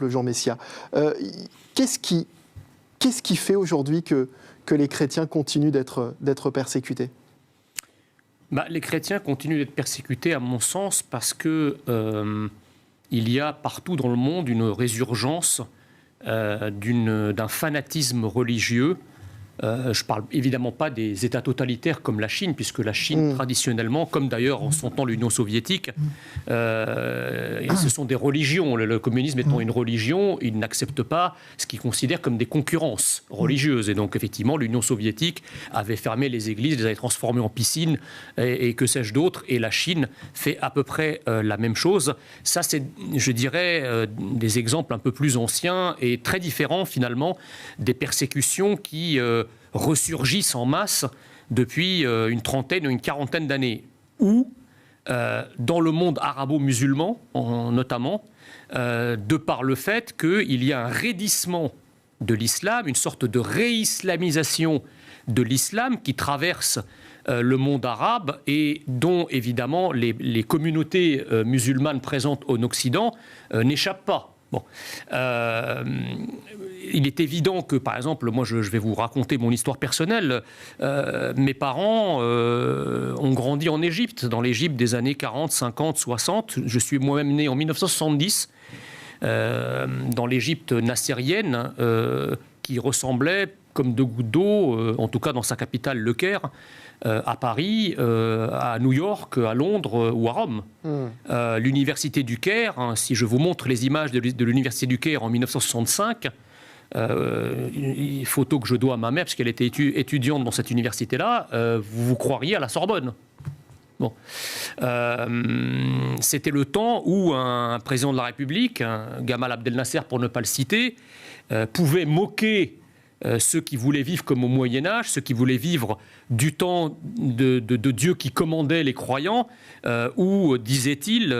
Jean Messia. Qu'est-ce qui fait aujourd'hui que les chrétiens continuent d'être persécutés ? Les chrétiens continuent d'être persécutés, à mon sens, parce que il y a partout dans le monde une résurgence d'un fanatisme religieux. Je ne parle évidemment pas des États totalitaires comme la Chine, puisque la Chine, traditionnellement, comme d'ailleurs en son temps l'Union soviétique, ce sont des religions. Le communisme étant une religion, il n'accepte pas ce qu'il considère comme des concurrences religieuses. Et donc, effectivement, l'Union soviétique avait fermé les églises, les avait transformées en piscines, et que sais-je d'autre. Et la Chine fait à peu près la même chose. Ça, c'est, je dirais, des exemples un peu plus anciens et très différents, finalement, des persécutions qui ressurgissent en masse depuis une trentaine ou une quarantaine d'années, ou dans le monde arabo-musulman notamment, de par le fait qu'il y a un raidissement de l'islam, une sorte de réislamisation de l'islam qui traverse le monde arabe et dont évidemment les communautés musulmanes présentes en Occident n'échappent pas. Bon. Il est évident que, par exemple, moi je vais vous raconter mon histoire personnelle. Mes parents ont grandi en Égypte, dans l'Égypte des années 40, 50, 60. Je suis moi-même né en 1970, dans l'Égypte nassérienne, qui ressemblait comme deux gouttes d'eau, en tout cas dans sa capitale, Le Caire, à Paris, à New York, à Londres ou à Rome. L'université du Caire, hein, si je vous montre les images de l'université du Caire en 1965, une photo que je dois à ma mère, parce qu'elle était étudiante dans cette université-là, vous croiriez à la Sorbonne. Bon. C'était le temps où un président de la République, Gamal Abdel Nasser pour ne pas le citer, pouvait moquer ceux qui voulaient vivre comme au Moyen-Âge, ceux qui voulaient vivre du temps de Dieu qui commandait les croyants, où, disait-il,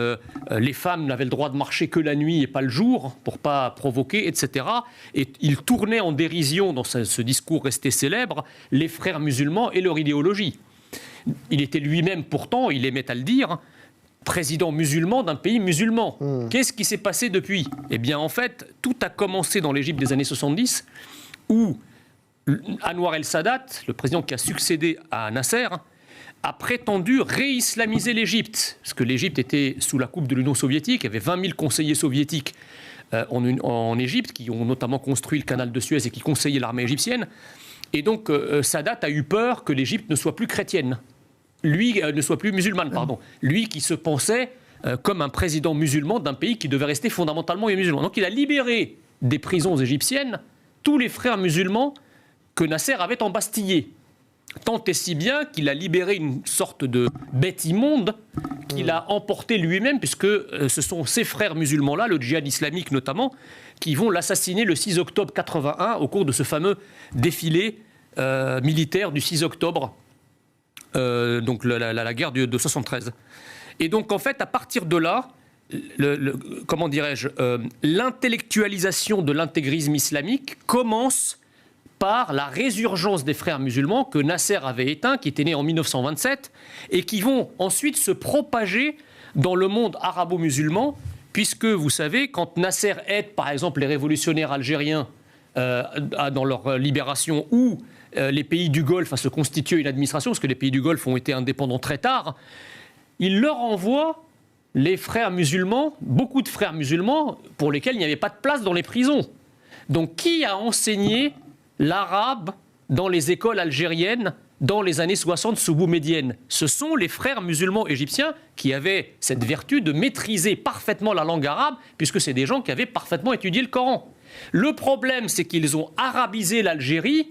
les femmes n'avaient le droit de marcher que la nuit et pas le jour, pour ne pas provoquer, etc. Et il tournait en dérision, dans ce discours resté célèbre, les frères musulmans et leur idéologie. Il était lui-même, pourtant, il aimait à le dire, président musulman d'un pays musulman. Qu'est-ce qui s'est passé depuis ? Eh bien, en fait, tout a commencé dans l'Égypte des années 70, où Anwar el-Sadat, le président qui a succédé à Nasser, a prétendu réislamiser l'Égypte. Parce que l'Égypte était sous la coupe de l'Union soviétique, il y avait 20 000 conseillers soviétiques en Égypte, qui ont notamment construit le canal de Suez et qui conseillaient l'armée égyptienne. Et donc, Sadat a eu peur que l'Égypte ne soit plus chrétienne. Lui, ne soit plus musulmane, pardon. Lui qui se pensait comme un président musulman d'un pays qui devait rester fondamentalement musulman. Donc, il a libéré des prisons égyptiennes tous les frères musulmans que Nasser avait embastillés. Tant et si bien qu'il a libéré une sorte de bête immonde qu'il a emporté lui-même, puisque ce sont ces frères musulmans-là, le djihad islamique notamment, qui vont l'assassiner le 6 octobre 81 au cours de ce fameux défilé militaire du 6 octobre, donc la guerre de 73. Et donc en fait, à partir de là, comment dirais-je, l'intellectualisation de l'intégrisme islamique commence par la résurgence des frères musulmans que Nasser avait éteints, qui étaient nés en 1927, et qui vont ensuite se propager dans le monde arabo-musulman, puisque, vous savez, quand Nasser aide, par exemple, les révolutionnaires algériens dans leur libération, ou les pays du Golfe à se constituer une administration, parce que les pays du Golfe ont été indépendants très tard, il leur envoie les frères musulmans, beaucoup de frères musulmans, pour lesquels il n'y avait pas de place dans les prisons. Donc, qui a enseigné l'arabe dans les écoles algériennes dans les années 60 sous Boumedienne? Ce sont les frères musulmans égyptiens qui avaient cette vertu de maîtriser parfaitement la langue arabe, puisque c'est des gens qui avaient parfaitement étudié le Coran. Le problème, c'est qu'ils ont arabisé l'Algérie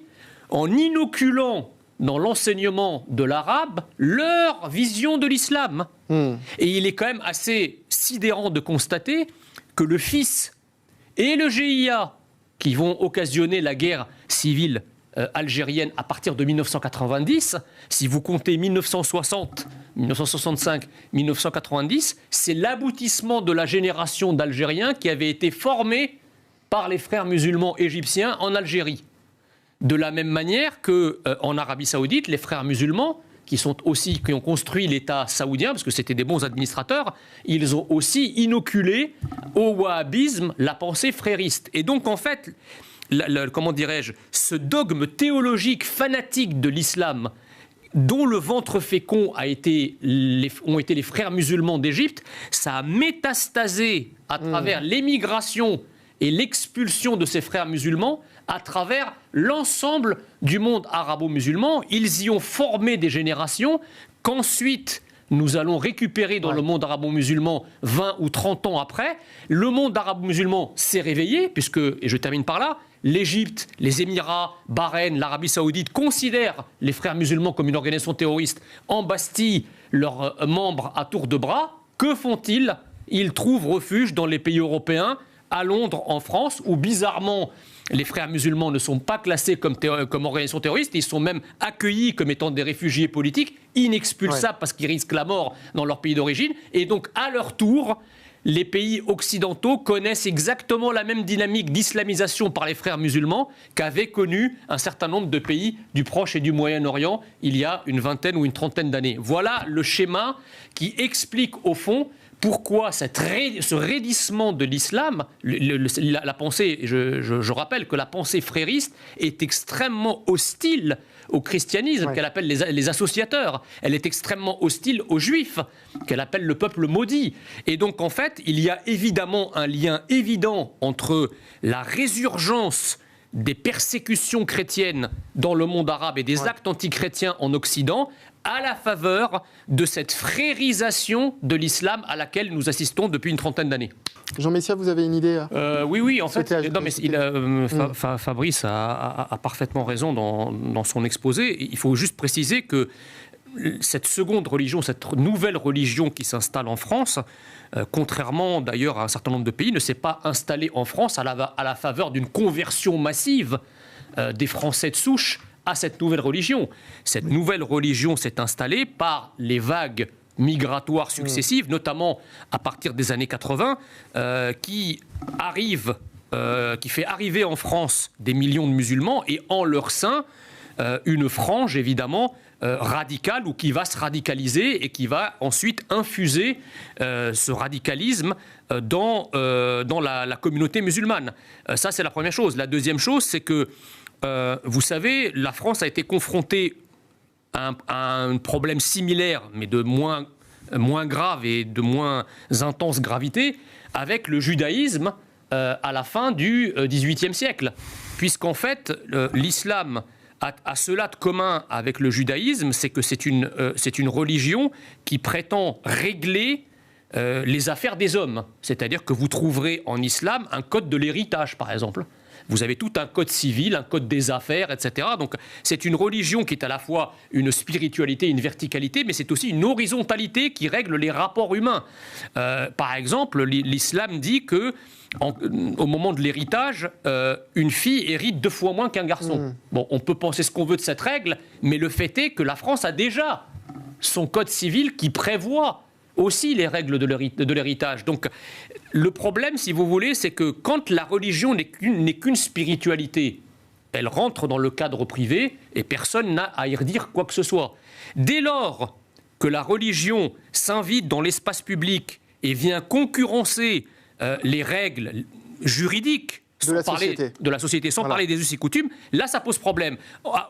en inoculant dans l'enseignement de l'arabe leur vision de l'islam. Et il est quand même assez sidérant de constater que le FIS et le GIA, qui vont occasionner la guerre civile algérienne à partir de 1990, si vous comptez 1960, 1965, 1990, c'est l'aboutissement de la génération d'Algériens qui avaient été formés par les frères musulmans égyptiens en Algérie. De la même manière qu'en Arabie Saoudite, les frères musulmans qui ont construit l'État saoudien, parce que c'était des bons administrateurs, ils ont aussi inoculé au wahhabisme la pensée frériste. Et donc, en fait, comment dirais-je, ce dogme théologique fanatique de l'islam, dont le ventre fécond ont été les frères musulmans d'Égypte, ça a métastasé à travers l'émigration et l'expulsion de ces frères musulmans à travers l'ensemble du monde arabo-musulman. Ils y ont formé des générations qu'ensuite nous allons récupérer dans le monde arabo-musulman 20 ou 30 ans après. Le monde arabo-musulman s'est réveillé, puisque, et je termine par là, l'Égypte, les Émirats, Bahreïn, l'Arabie Saoudite considèrent les frères musulmans comme une organisation terroriste, embastillent leurs membres à tour de bras. Que font-ils ? Ils trouvent refuge dans les pays européens, à Londres, en France, où bizarrement les frères musulmans ne sont pas classés comme organisation terroriste, ils sont même accueillis comme étant des réfugiés politiques, inexpulsables parce qu'ils risquent la mort dans leur pays d'origine. Et donc, à leur tour, les pays occidentaux connaissent exactement la même dynamique d'islamisation par les frères musulmans qu'avaient connu un certain nombre de pays du Proche et du Moyen-Orient il y a une vingtaine ou une trentaine d'années. Voilà le schéma qui explique au fond pourquoi ce raidissement de l'islam, la pensée, je rappelle que la pensée frériste est extrêmement hostile au christianisme, qu'elle appelle les associateurs. Elle est extrêmement hostile aux juifs, qu'elle appelle le peuple maudit. Et donc, en fait, il y a évidemment un lien évident entre la résurgence des persécutions chrétiennes dans le monde arabe et des actes antichrétiens en Occident à la faveur de cette frérisation de l'islam à laquelle nous assistons depuis une trentaine d'années. Jean Messia, vous avez une idée Oui, en fait, non, mais Fabrice a parfaitement raison dans son exposé. Il faut juste préciser que cette seconde religion, cette nouvelle religion qui s'installe en France, contrairement d'ailleurs à un certain nombre de pays, ne s'est pas installée en France à la faveur d'une conversion massive des Français de souche à cette nouvelle religion. Cette nouvelle religion s'est installée par les vagues migratoires successives, notamment à partir des années 80, qui fait arriver en France des millions de musulmans et en leur sein une frange évidemment radicale ou qui va se radicaliser et qui va ensuite infuser ce radicalisme dans la communauté musulmane. Ça, c'est la première chose. La deuxième chose, c'est que vous savez, la France a été confrontée à un problème similaire, mais de moins grave et de moins intense gravité, avec le judaïsme à la fin du XVIIIe siècle. Puisqu'en fait, l'islam a cela de commun avec le judaïsme, c'est que c'est une religion qui prétend régler les affaires des hommes. C'est-à-dire que vous trouverez en islam un code de l'héritage, par exemple. Vous avez tout un code civil, un code des affaires, etc. Donc c'est une religion qui est à la fois une spiritualité, une verticalité, mais c'est aussi une horizontalité qui règle les rapports humains. Par exemple, l'islam dit que au moment de l'héritage, une fille hérite 2 fois moins qu'un garçon. Bon, on peut penser ce qu'on veut de cette règle, mais le fait est que la France a déjà son code civil qui prévoit aussi les règles de l'héritage. Donc, le problème, si vous voulez, c'est que quand la religion n'est qu'une spiritualité, elle rentre dans le cadre privé et personne n'a à y redire quoi que ce soit. Dès lors que la religion s'invite dans l'espace public et vient concurrencer les règles juridiques de la société, sans parler des us et coutumes, là, ça pose problème.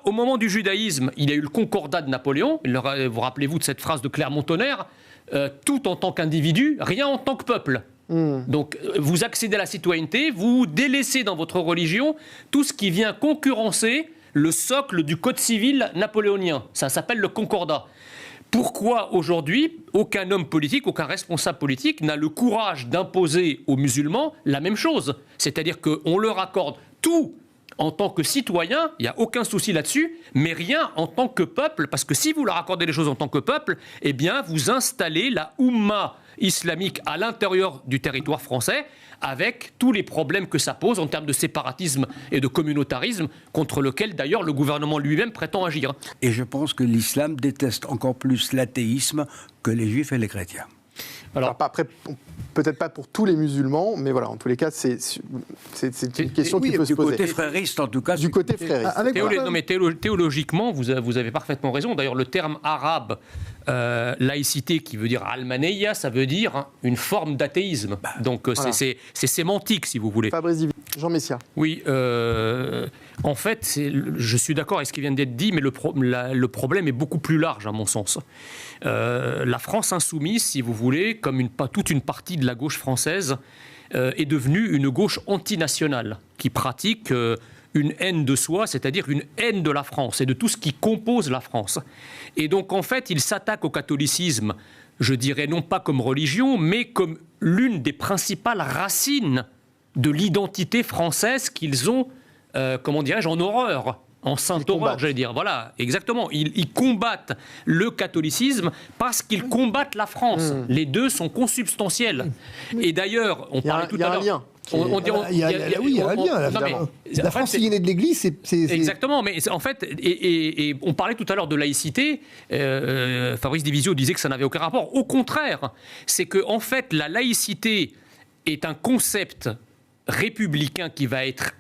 Au moment du judaïsme, il y a eu le concordat de Napoléon. Vous rappelez-vous de cette phrase de Clermont-Tonnerre, tout en tant qu'individu, rien en tant que peuple. Donc, vous accédez à la citoyenneté, vous délaissez dans votre religion tout ce qui vient concurrencer le socle du code civil napoléonien. Ça s'appelle le concordat. Pourquoi aujourd'hui, aucun homme politique, aucun responsable politique n'a le courage d'imposer aux musulmans la même chose ? C'est-à-dire qu'on leur accorde tout en tant que citoyen, il n'y a aucun souci là-dessus, mais rien en tant que peuple, parce que si vous leur accordez les choses en tant que peuple, eh bien, vous installez la Oumma islamique à l'intérieur du territoire français, avec tous les problèmes que ça pose en termes de séparatisme et de communautarisme, contre lequel d'ailleurs le gouvernement lui-même prétend agir. Et je pense que l'islam déteste encore plus l'athéisme que les juifs et les chrétiens. Alors, après, peut-être pas pour tous les musulmans, mais voilà, en tous les cas, c'est une question qui peut se poser. Du côté frériste, en tout cas. Du côté frériste. Non, mais théologiquement, vous avez parfaitement raison. D'ailleurs, le terme arabe, laïcité, qui veut dire almaneia, ça veut dire une forme d'athéisme. Donc, voilà. c'est sémantique, si vous voulez. Fabrice Divisiau, Jean Messia. Oui, en fait, je suis d'accord avec ce qui vient d'être dit, mais le problème est beaucoup plus large, à mon sens. La France insoumise, si vous voulez, comme toute une partie de la gauche française, est devenue une gauche antinationale, qui pratique une haine de soi, c'est-à-dire une haine de la France et de tout ce qui compose la France. Et donc, en fait, ils s'attaquent au catholicisme, je dirais non pas comme religion, mais comme l'une des principales racines de l'identité française qu'ils ont, comment dirais-je, en horreur. En sainte horreur, j'allais dire. Voilà, exactement. Ils combattent le catholicisme parce qu'ils combattent la France. Les deux sont consubstantiels. Et d'ailleurs, on parlait tout à l'heure... Il y a un lien. La France est née de l'Église, c'est... Exactement, mais en fait, et on parlait tout à l'heure de laïcité, Fabrice Divisiau disait que ça n'avait aucun rapport. Au contraire, c'est que en fait, la laïcité est un concept républicain qui va être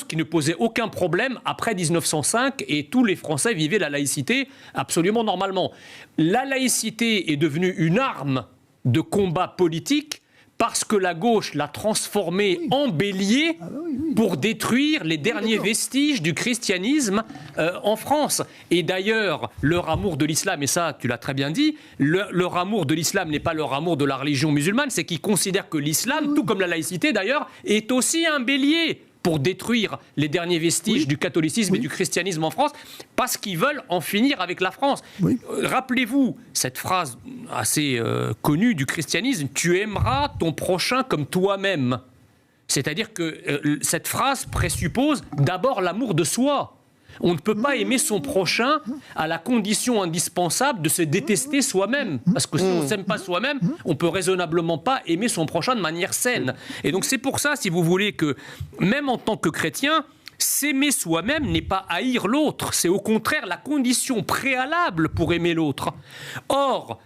qui ne posait aucun problème après 1905 et tous les Français vivaient la laïcité absolument normalement. La laïcité est devenue une arme de combat politique parce que la gauche l'a transformée en bélier pour détruire les derniers vestiges du christianisme en France. Et d'ailleurs, leur amour de l'islam, et ça tu l'as très bien dit, leur amour de l'islam n'est pas leur amour de la religion musulmane, c'est qu'ils considèrent que l'islam, tout comme la laïcité d'ailleurs, est aussi un bélier pour détruire les derniers vestiges du catholicisme et du christianisme en France, parce qu'ils veulent en finir avec la France. Rappelez-vous cette phrase assez connue du christianisme, « Tu aimeras ton prochain comme toi-même ». C'est-à-dire que cette phrase présuppose d'abord l'amour de soi. On ne peut pas aimer son prochain à la condition indispensable de se détester soi-même. Parce que si on ne s'aime pas soi-même, on ne peut raisonnablement pas aimer son prochain de manière saine. Et donc c'est pour ça, si vous voulez, que même en tant que chrétien, s'aimer soi-même n'est pas haïr l'autre. C'est au contraire la condition préalable pour aimer l'autre. Or,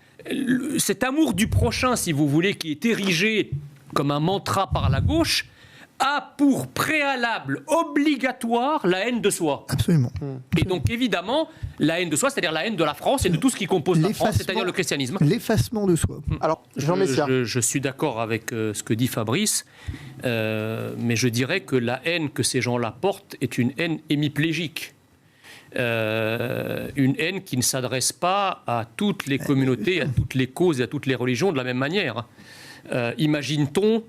cet amour du prochain, si vous voulez, qui est érigé comme un mantra par la gauche, a pour préalable obligatoire la haine de soi. Absolument. Et donc évidemment, la haine de soi, c'est-à-dire la haine de la France et de tout ce qui compose la France, c'est-à-dire le christianisme. L'effacement de soi. Alors, Jean Messia. Je suis d'accord avec ce que dit Fabrice, mais je dirais que la haine que ces gens-là portent est une haine hémiplégique. Une haine qui ne s'adresse pas à toutes les communautés, à toutes les causes et à toutes les religions de la même manière. Imagine-t-on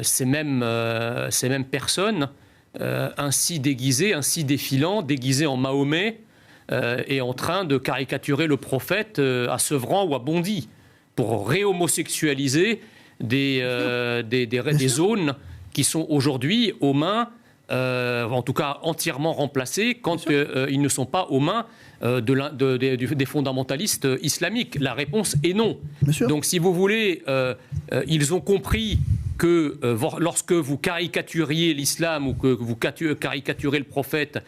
ces mêmes personnes ainsi déguisées, ainsi défilant, déguisées en Mahomet et en train de caricaturer le prophète à Sevran ou à Bondy pour réhomosexualiser des zones qui sont aujourd'hui aux mains, en tout cas entièrement remplacées quand ils ne sont pas aux mains des fondamentalistes islamiques. La réponse est non. Donc si vous voulez, ils ont compris que lorsque vous caricaturiez l'islam ou que vous caricaturez le prophète,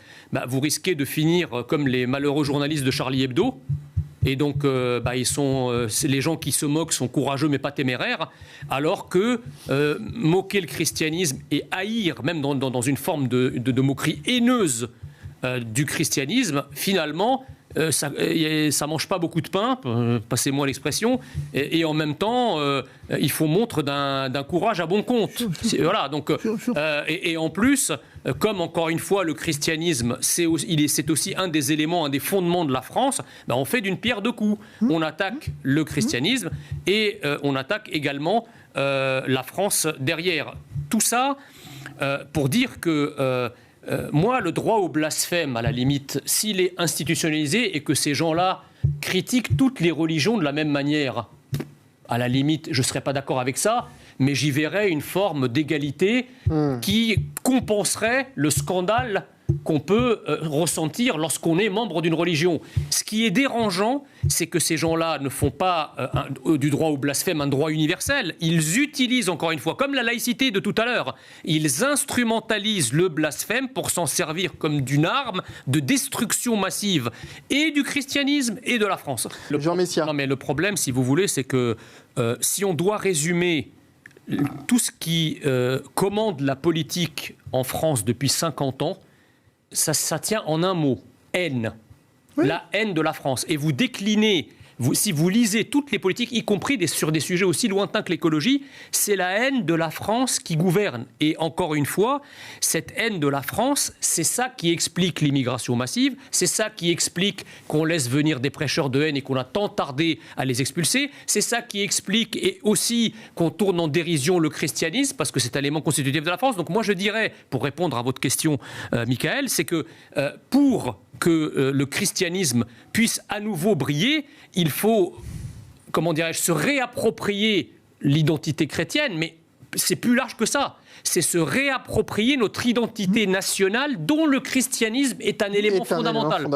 vous risquez de finir comme les malheureux journalistes de Charlie Hebdo. Et donc, les gens qui se moquent sont courageux mais pas téméraires, alors que moquer le christianisme et haïr, même dans une forme de moquerie haineuse du christianisme, finalement, ça mange pas beaucoup de pain, passez-moi l'expression, et en même temps, il faut montre d'un courage à bon compte. Voilà, donc, et en plus, comme encore une fois le christianisme, c'est aussi un des éléments, un des fondements de la France, on fait d'une pierre deux coups. On attaque le christianisme et on attaque également la France derrière. Tout ça pour dire que moi, le droit au blasphème, à la limite, s'il est institutionnalisé et que ces gens-là critiquent toutes les religions de la même manière, à la limite, je ne serais pas d'accord avec ça, mais j'y verrais une forme d'égalité qui compenserait le scandale qu'on peut ressentir lorsqu'on est membre d'une religion. Ce qui est dérangeant, c'est que ces gens-là ne font pas du droit au blasphème un droit universel. Ils utilisent, encore une fois, comme la laïcité de tout à l'heure, ils instrumentalisent le blasphème pour s'en servir comme d'une arme de destruction massive et du christianisme et de la France. Jean Messia. Non, mais le problème, si vous voulez, c'est que si on doit résumer tout ce qui commande la politique en France depuis 50 ans, ça tient en un mot, haine. Oui. La haine de la France. Et vous déclinez, si vous lisez toutes les politiques, y compris sur des sujets aussi lointains que l'écologie, c'est la haine de la France qui gouverne. Et encore une fois, cette haine de la France, c'est ça qui explique l'immigration massive, c'est ça qui explique qu'on laisse venir des prêcheurs de haine et qu'on a tant tardé à les expulser, c'est ça qui explique et aussi qu'on tourne en dérision le christianisme, parce que c'est un élément constitutif de la France. Donc moi je dirais, pour répondre à votre question, Michael, c'est que pour que le christianisme puisse à nouveau briller, il faut, comment dirais-je, se réapproprier l'identité chrétienne, mais c'est plus large que ça. C'est se réapproprier notre identité nationale dont le christianisme est un élément fondamental.